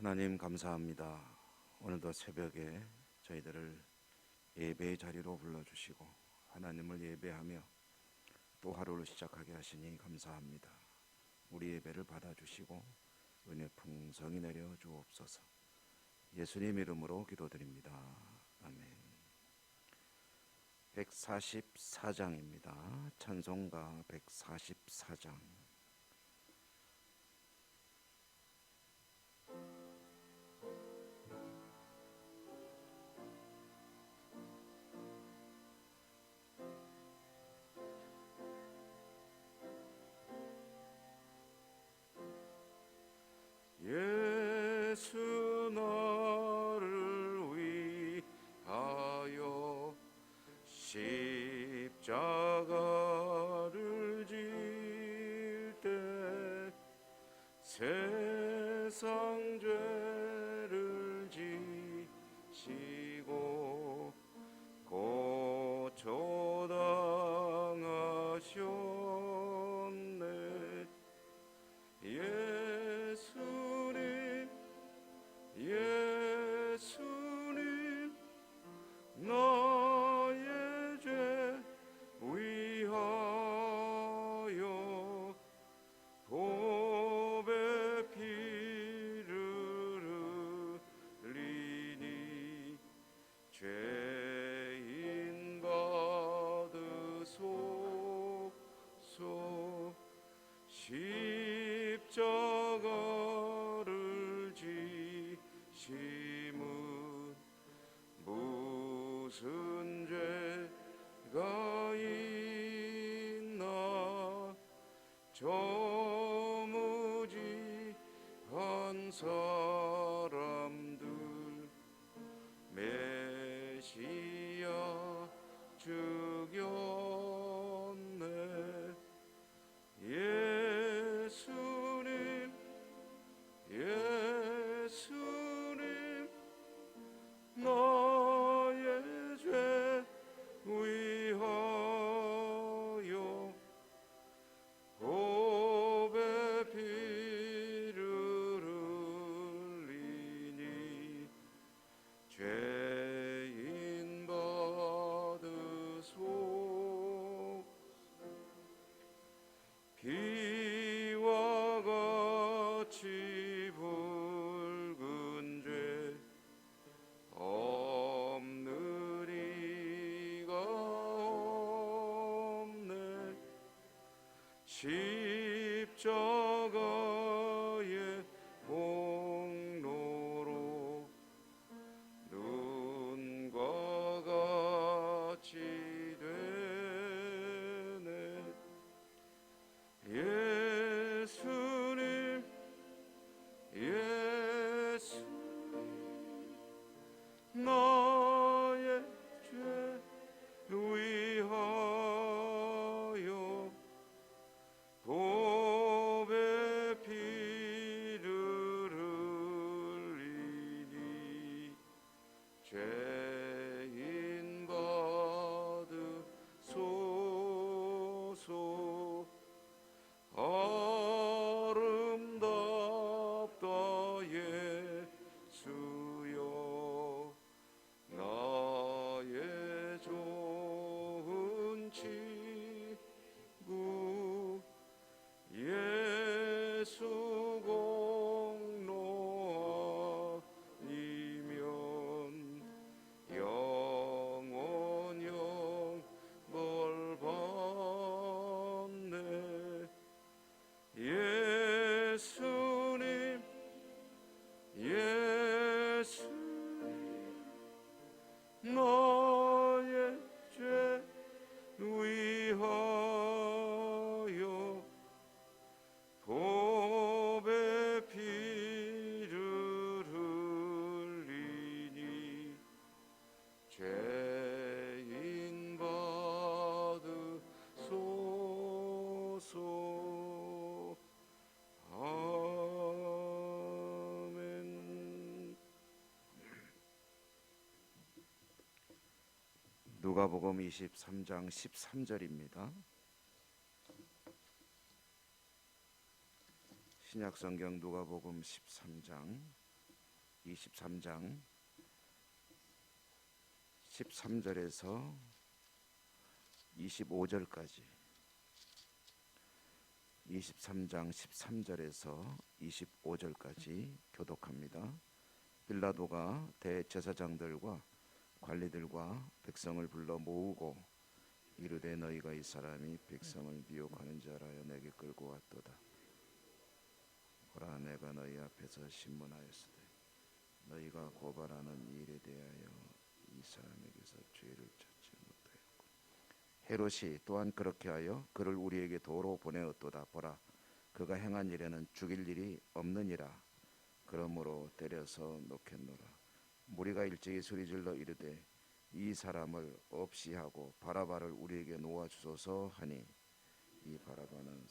하나님 감사합니다. 오늘도 새벽에 저희들을 예배의 자리로 불러주시고 하나님을 예배하며 또 하루를 시작하게 하시니 감사합니다. 우리 예배를 받아주시고 은혜 풍성히 내려 주옵소서. 예수님 이름으로 기도드립니다. 아멘. 144장입니다. 찬송가 144장. 예수 나를 위하여 십자가를 질 때 세상 죄를 지시고 고초당하셨네. 예수님 나의 죄 위하여 보배 피를 흘리니 죄인 받으소서. 십자가를 지심은 무슨 죄가 있나. 저무지한 사람들 메시아 죽였네. 예수님 나의 죄 위하여 보배 피를 흘리니 죄인 받으소. 비와 같이 붉은 죄 없느리가 없네. 십자가의 공로로 눈과 같이 되네. 예수님 나의 죄 위하여 보배 피를 흘리니 죄인 받으소서. 아름답다 예수여 나의 좋은 친구. 예수 공로 아니면 영원 영벌 받네. 예수님 나의 죄 위하여 보배 피를 흘리니 죄인 받으소서. 아멘. 누가복음 23장 13절입니다. 신약성경 누가복음 13장 23장 13절에서 25절까지 23장 13절에서 25절까지 교독합니다. 빌라도가 대제사장들과 관리들과 백성을 불러 모으고 이르되 너희가 이 사람이 백성을 미혹하는 자 알아야 내게 끌고 왔도다. 보라 내가 너희 앞에서 신문하였으되 너희가 고발하는 일에 대하여 이 사람에게서 죄를 찾지 못하였고 헤롯이 또한 그렇게 하여 그를 우리에게 도로 보내었도다. 보라 그가 행한 일에는 죽일 일이 없느니라. 그러므로 때려서 놓겠노라. 무리가 일제히 소리질러 이르되 이 사람을 없이 하고 바라바를 우리에게 놓아 주소서 하니 이 바라바는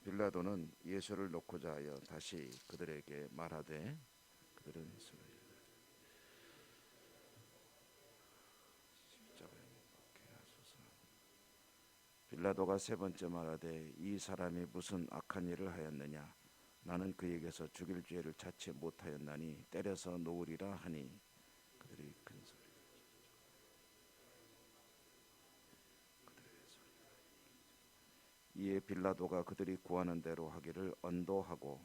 빌라도는 예수를 놓고자 하여 다시 그들에게 말하되 그들은 예수를 십자가에 못 박게 하소서. 빌라도가 세 번째 말하되 이 사람이 무슨 악한 일을 하였느냐. 나는 그에게서 죽일 죄를 찾지 못하였나니 때려서 놓으리라 하니 그들이 큰 소리로 이에 빌라도가 그들이 구하는 대로 하기를 언도하고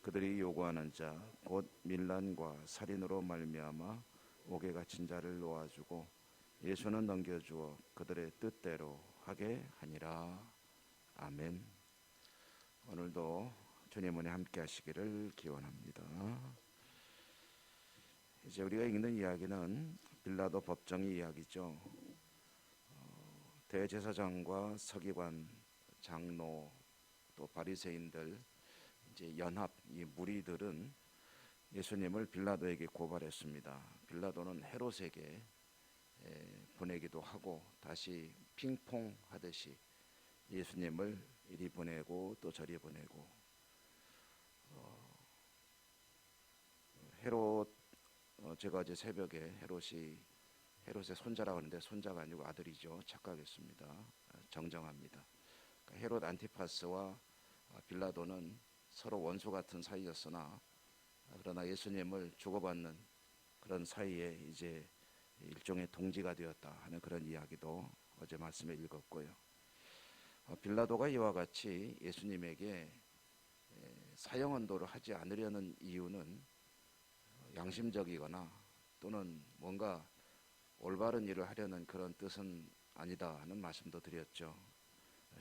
그들이 요구하는 자 곧 밀란과 살인으로 말미암아 옥에 갇힌 자를 놓아주고 예수는 넘겨주어 그들의 뜻대로 하게 하니라. 아멘. 오늘도 주님 은혜 함께 하시기를 기원합니다. 이제 우리가 읽는 이야기는 빌라도 법정의 이야기죠. 대제사장과 서기관, 장로, 또 바리새인들 이제 연합 이 무리들은 예수님을 빌라도에게 고발했습니다. 빌라도는 헤롯에게 보내기도 하고 다시 핑퐁 하듯이 예수님을 이리 보내고 또 저리 보내고 헤롯 제가 어제 새벽에 헤롯의 손자라고 하는데 손자가 아니고 아들이죠. 착각했습니다. 정정합니다. 헤롯 안티파스와 빌라도는 서로 원수 같은 사이였으나 그러나 예수님을 주고받는 그런 사이에 이제 일종의 동지가 되었다 하는 그런 이야기도 어제 말씀에 읽었고요. 빌라도가 이와 같이 예수님에게 사형 언도를 하지 않으려는 이유는 양심적이거나 또는 뭔가 올바른 일을 하려는 그런 뜻은 아니다 하는 말씀도 드렸죠.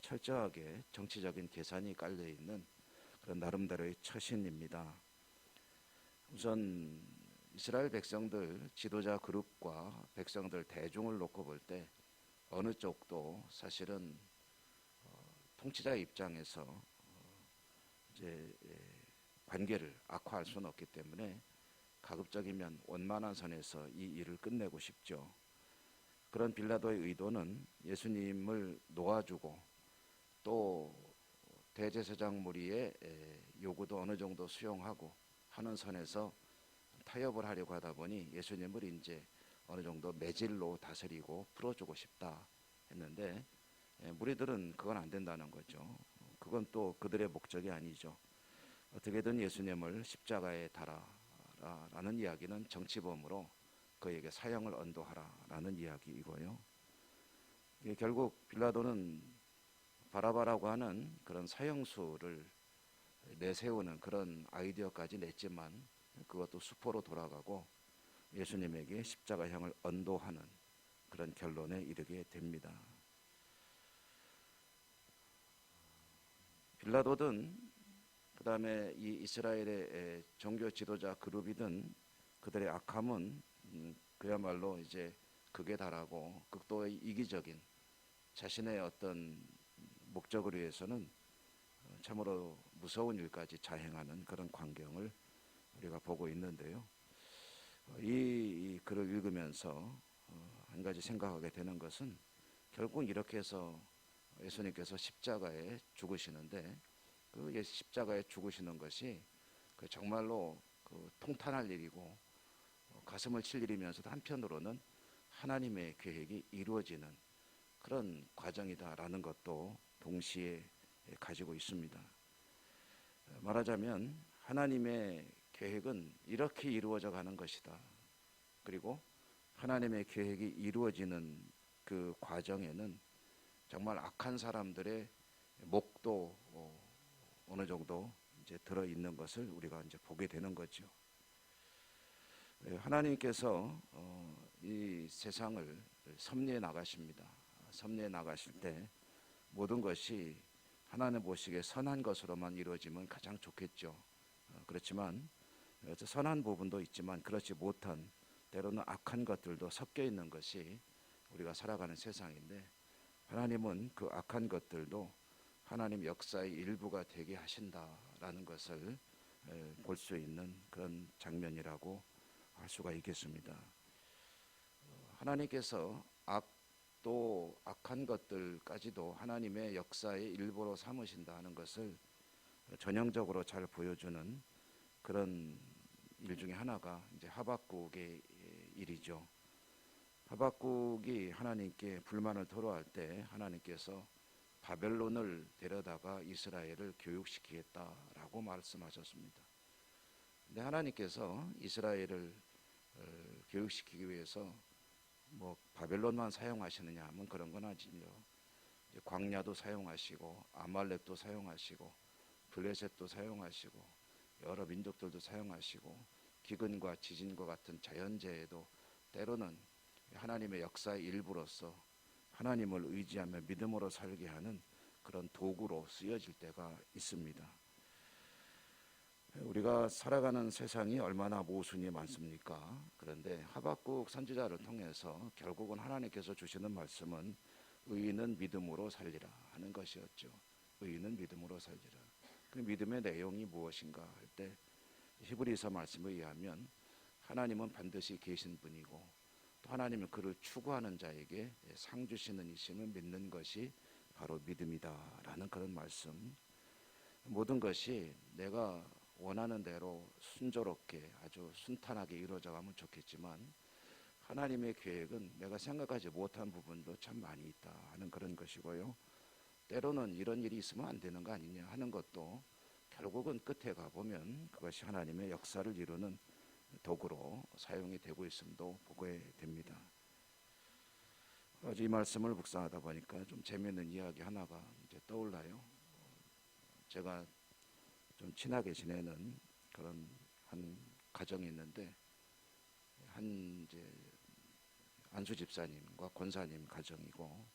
철저하게 정치적인 계산이 깔려있는 그런 나름대로의 처신입니다. 우선 이스라엘 백성들 지도자 그룹과 백성들 대중을 놓고 볼 때 어느 쪽도 사실은 통치자의 입장에서 이제 관계를 악화할 수는 없기 때문에 가급적이면 원만한 선에서 이 일을 끝내고 싶죠. 그런 빌라도의 의도는 예수님을 놓아주고 또 대제사장 무리의 요구도 어느 정도 수용하고 하는 선에서 타협을 하려고 하다 보니 예수님을 이제 어느 정도 매질로 다스리고 풀어주고 싶다 했는데 무리들은 그건 안 된다는 거죠. 그건 또 그들의 목적이 아니죠. 어떻게든 예수님을 십자가에 달아라라는 이야기는 정치범으로 그에게 사형을 언도하라라는 이야기이고요. 결국 빌라도는 바라바라고 하는 그런 사형수를 내세우는 그런 아이디어까지 냈지만 그것도 수포로 돌아가고 예수님에게 십자가형을 언도하는 그런 결론에 이르게 됩니다. 빌라도든 그 다음에 이 이스라엘의 종교 지도자 그룹이든 그들의 악함은 그야말로 이제 극에 달하고 극도의 이기적인 자신의 어떤 목적을 위해서는 참으로 무서운 일까지 자행하는 그런 광경을 우리가 보고 있는데요. 이 글을 읽으면서 한 가지 생각하게 되는 것은 결국 이렇게 해서 예수님께서 십자가에 죽으시는데 그 십자가에 죽으시는 것이 정말로 통탄할 일이고 가슴을 칠 일이면서도 한편으로는 하나님의 계획이 이루어지는 그런 과정이다라는 것도 동시에 가지고 있습니다. 말하자면 하나님의 계획은 이렇게 이루어져 가는 것이다. 그리고 하나님의 계획이 이루어지는 그 과정에는 정말 악한 사람들의 목도 어느 정도 이제 들어 있는 것을 우리가 이제 보게 되는 거죠. 하나님께서 이 세상을 섭리해 나가십니다. 섭리해 나가실 때 모든 것이 하나님 보시기에 선한 것으로만 이루어지면 가장 좋겠죠. 그렇지만 선한 부분도 있지만 그렇지 못한 때로는 악한 것들도 섞여 있는 것이 우리가 살아가는 세상인데, 하나님은 그 악한 것들도 하나님 역사의 일부가 되게 하신다라는 것을 볼 수 있는 그런 장면이라고 할 수가 있겠습니다. 하나님께서 또 악한 것들까지도 하나님의 역사의 일부로 삼으신다 하는 것을 전형적으로 잘 보여주는 그런 일 중에 하나가 이제 하박국의 일이죠. 하박국이 하나님께 불만을 토로할 때 하나님께서 바벨론을 데려다가 이스라엘을 교육시키겠다라고 말씀하셨습니다. 근데 하나님께서 이스라엘을 교육시키기 위해서 뭐 바벨론만 사용하시느냐 하면 그런 건 아니죠. 광야도 사용하시고 아말렉도 사용하시고 블레셋도 사용하시고 여러 민족들도 사용하시고 기근과 지진과 같은 자연재해도 때로는 하나님의 역사의 일부로서 하나님을 의지하며 믿음으로 살게 하는 그런 도구로 쓰여질 때가 있습니다. 우리가 살아가는 세상이 얼마나 모순이 많습니까? 그런데 하박국 선지자를 통해서 결국은 하나님께서 주시는 말씀은 의인은 믿음으로 살리라 하는 것이었죠. 의인은 믿음으로 살리라. 그 믿음의 내용이 무엇인가 할 때 히브리서 말씀에 의하면 하나님은 반드시 계신 분이고 또 하나님은 그를 추구하는 자에게 상 주시는 이심을 믿는 것이 바로 믿음이다라는 그런 말씀. 모든 것이 내가 원하는 대로 순조롭게 아주 순탄하게 이루어져 가면 좋겠지만 하나님의 계획은 내가 생각하지 못한 부분도 참 많이 있다 하는 그런 것이고요. 때로는 이런 일이 있으면 안 되는 거 아니냐 하는 것도 결국은 끝에 가보면 그것이 하나님의 역사를 이루는 도구로 사용이 되고 있음도 보게 됩니다. 어제 이 말씀을 묵상하다 보니까 좀 재미있는 이야기 하나가 이제 떠올라요. 제가 좀 친하게 지내는 그런 한 가정이 있는데 한 이제 안수 집사님과 권사님 가정이고,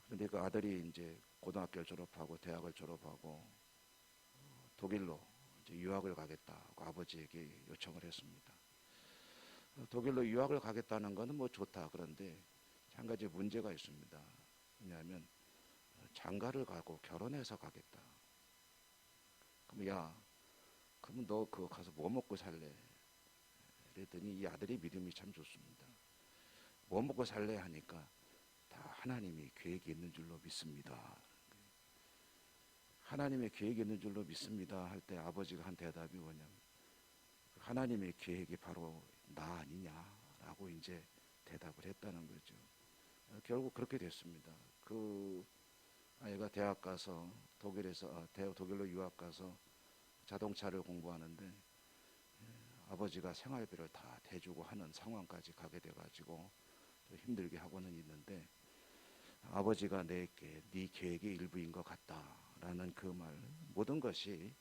그런데 그 아들이 이제 고등학교를 졸업하고 대학을 졸업하고 독일로 이제 유학을 가겠다고 아버지에게 요청을 했습니다. 독일로 유학을 가겠다는 것은 뭐 좋다. 그런데 한 가지 문제가 있습니다. 왜냐하면 장가를 가고 결혼해서 가겠다. 그럼 그럼 너 그거 가서 뭐 먹고 살래? 그랬더니 이 아들이 믿음이 참 좋습니다. 뭐 먹고 살래 하니까 다 하나님이 계획이 있는 줄로 믿습니다. 하나님의 계획이 있는 줄로 믿습니다 할 때 아버지가 한 대답이 뭐냐면 하나님의 계획이 바로 나 아니냐라고 이제 대답을 했다는 거죠. 결국 그렇게 됐습니다. 그 아이가 대학 가서 독일로 유학 가서 자동차를 공부하는데 아버지가 생활비를 다 대주고 하는 상황까지 가게 돼가지고 힘들게 하고는 있는데, 아버지가 내게 네 계획의 일부인 것 같다라는 그 말, 모든 것이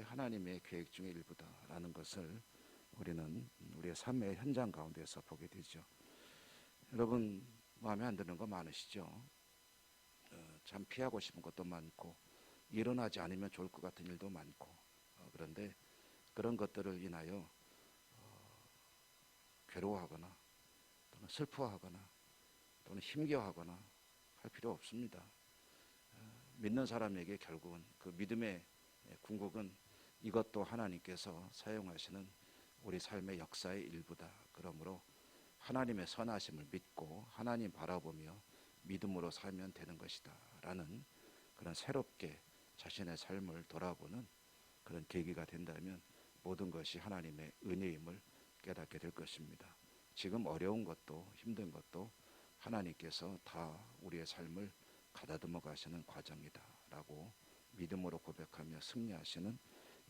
하나님의 계획 중의 일부다라는 것을 우리는 우리의 삶의 현장 가운데서 보게 되죠. 여러분 마음에 안 드는 거 많으시죠? 참 피하고 싶은 것도 많고 일어나지 않으면 좋을 것 같은 일도 많고, 그런데 그런 것들을 인하여 괴로워하거나 또는 슬퍼하거나 또는 힘겨워하거나 할 필요 없습니다. 믿는 사람에게 결국은 그 믿음의 궁극은 이것도 하나님께서 사용하시는 우리 삶의 역사의 일부다. 그러므로 하나님의 선하심을 믿고 하나님 바라보며 믿음으로 살면 되는 것이다 라는 그런 새롭게 자신의 삶을 돌아보는 그런 계기가 된다면 모든 것이 하나님의 은혜임을 깨닫게 될 것입니다. 지금 어려운 것도 힘든 것도 하나님께서 다 우리의 삶을 가다듬어 가시는 과정이다라고 믿음으로 고백하며 승리하시는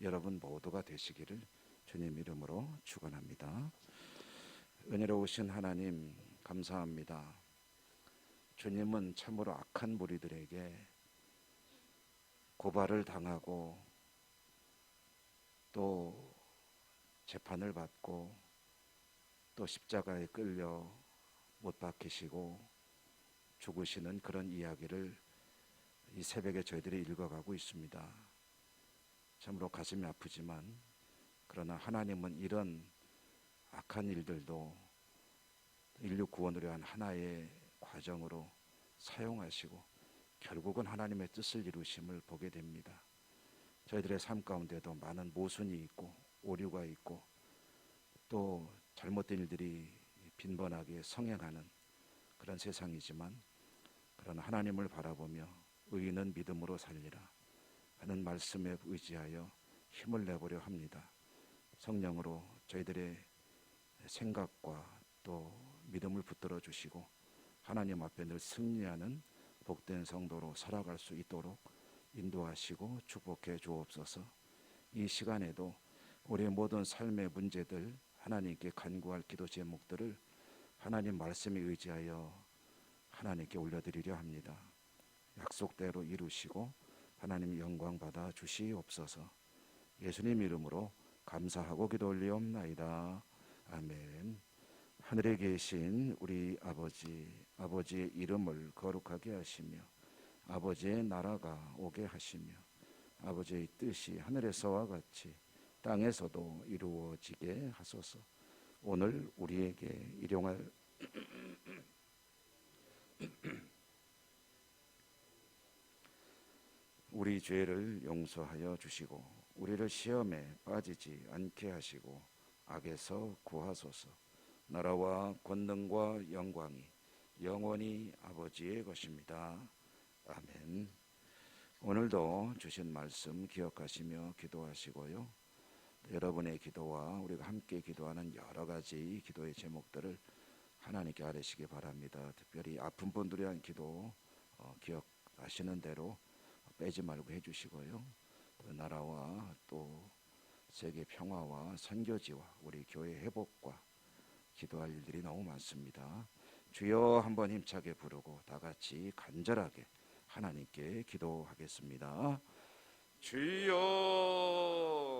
여러분 모두가 되시기를 주님 이름으로 축원합니다. 은혜로우신 하나님 감사합니다. 주님은 참으로 악한 무리들에게 고발을 당하고 또 재판을 받고 또 십자가에 끌려 못 박히시고 죽으시는 그런 이야기를 이 새벽에 저희들이 읽어가고 있습니다. 참으로 가슴이 아프지만 그러나 하나님은 이런 악한 일들도 인류 구원을 위한 하나의 과정으로 사용하시고 결국은 하나님의 뜻을 이루심을 보게 됩니다. 저희들의 삶 가운데도 많은 모순이 있고 오류가 있고 또 잘못된 일들이 빈번하게 성행하는 그런 세상이지만 그런 하나님을 바라보며 의인은 믿음으로 살리라 하는 말씀에 의지하여 힘을 내보려 합니다. 성령으로 저희들의 생각과 또 믿음을 붙들어 주시고 하나님 앞에 늘 승리하는 복된 성도로 살아갈 수 있도록 인도하시고 축복해 주옵소서. 이 시간에도 우리의 모든 삶의 문제들 하나님께 간구할 기도 제목들을 하나님 말씀에 의지하여 하나님께 올려드리려 합니다. 약속대로 이루시고 하나님 영광 받아 주시옵소서. 예수님 이름으로 감사하고 기도 올리옵나이다. 아멘. 하늘에 계신 우리 아버지의 이름을 거룩하게 하시며 아버지의 나라가 오게 하시며 아버지의 뜻이 하늘에서와 같이 땅에서도 이루어지게 하소서. 오늘 우리에게 일용할 우리 죄를 용서하여 주시고 우리를 시험에 빠지지 않게 하시고 악에서 구하소서. 나라와 권능과 영광이 영원히 아버지의 것입니다. 아멘. 오늘도 주신 말씀 기억하시며 기도하시고요. 여러분의 기도와 우리가 함께 기도하는 여러 가지 기도의 제목들을 하나님께 아뢰시기 바랍니다. 특별히 아픈 분들에 대한 기도 기억하시는 대로 빼지 말고 해주시고요. 또 나라와 또 세계 평화와 선교지와 우리 교회 회복과 기도할 일들이 너무 많습니다. 주여 한번 힘차게 부르고 다 같이 간절하게 하나님께 기도하겠습니다. 주여